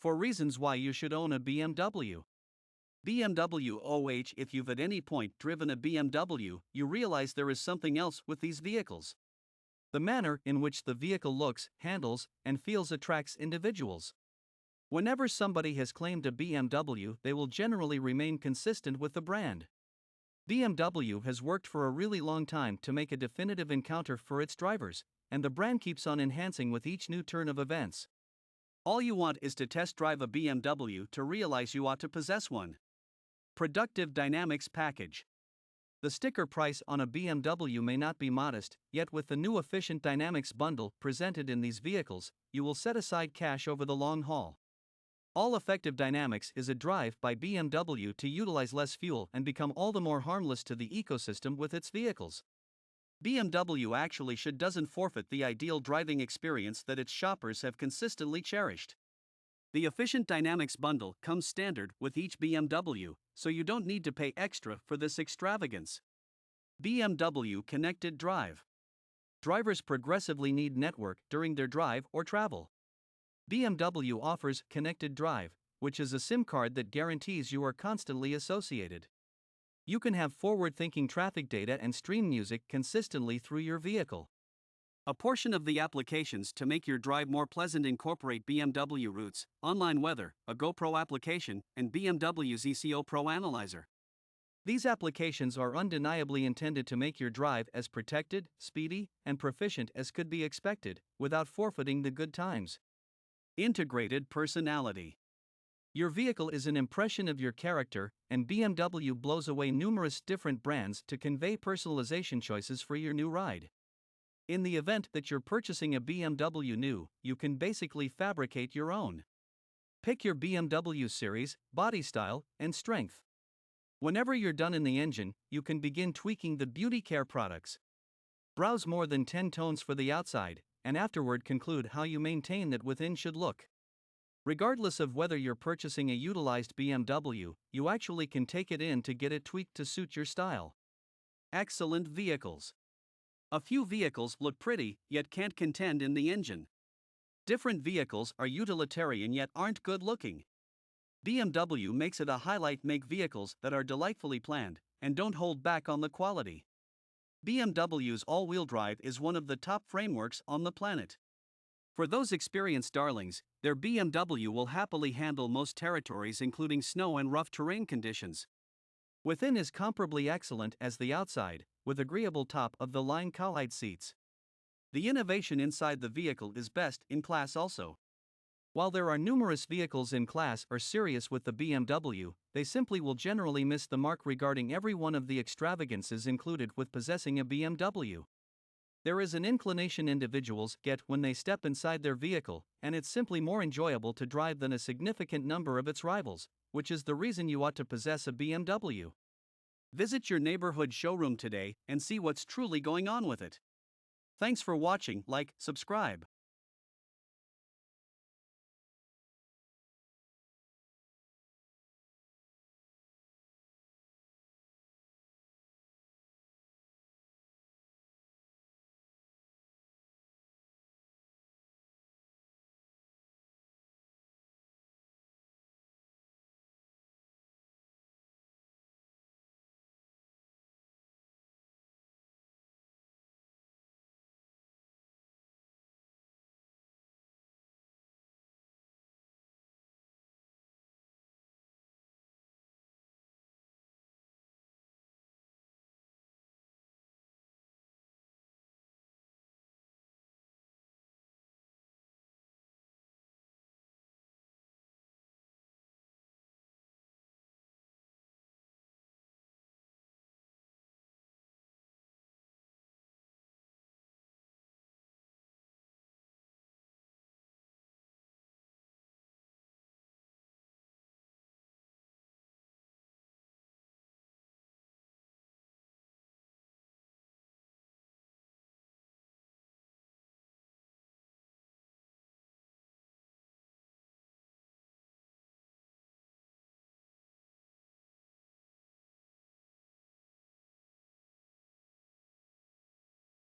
For reasons why you should own a BMW. BMW OH. If you've at any point driven a BMW, you realize there is something else with these vehicles. The manner in which the vehicle looks, handles, and feels attracts individuals. Whenever somebody has claimed a BMW, they will generally remain consistent with the brand. BMW has worked for a really long time to make a definitive encounter for its drivers, and the brand keeps on enhancing with each new turn of events. All you want is to test drive a BMW to realize you ought to possess one. Productive Dynamics Package. The sticker price on a BMW may not be modest, yet with the new Efficient Dynamics bundle presented in these vehicles, you will set aside cash over the long haul. All Effective Dynamics is a drive by BMW to utilize less fuel and become all the more harmless to the ecosystem with its vehicles. BMW actually doesn't forfeit the ideal driving experience that its shoppers have consistently cherished. The Efficient Dynamics bundle comes standard with each BMW, so you don't need to pay extra for this extravagance. BMW Connected Drive. Drivers progressively need network during their drive or travel. BMW offers Connected Drive, which is a SIM card that guarantees you are constantly associated. You can have forward-thinking traffic data and stream music consistently through your vehicle. A portion of the applications to make your drive more pleasant incorporate BMW routes, online weather, a GoPro application, and BMW's ECO Pro Analyzer. These applications are undeniably intended to make your drive as protected, speedy, and proficient as could be expected, without forfeiting the good times. Integrated Personality. Your vehicle is an impression of your character, and BMW blows away numerous different brands to convey personalization choices for your new ride. In the event that you're purchasing a BMW new, you can basically fabricate your own. Pick your BMW series, body style, and strength. Whenever you're done in the engine, you can begin tweaking the beauty care products. Browse more than 10 tones for the outside, and afterward conclude how you maintain that within should look. Regardless of whether you're purchasing a utilized BMW, you actually can take it in to get it tweaked to suit your style. Excellent vehicles. A few vehicles look pretty, yet can't contend in the engine. Different vehicles are utilitarian yet aren't good looking. BMW makes it a highlight: make vehicles that are delightfully planned and don't hold back on the quality. BMW's all-wheel drive is one of the top frameworks on the planet. For those experienced darlings, their BMW will happily handle most territories including snow and rough terrain conditions. Within is comparably excellent as the outside, with agreeable top-of-the-line cowhide seats. The innovation inside the vehicle is best in class also. While there are numerous vehicles in class are serious with the BMW, they simply will generally miss the mark regarding every one of the extravagances included with possessing a BMW. There is an inclination individuals get when they step inside their vehicle, and it's simply more enjoyable to drive than a significant number of its rivals, which is the reason you ought to possess a BMW. Visit your neighborhood showroom today and see what's truly going on with it. Thanks for watching. Like, subscribe.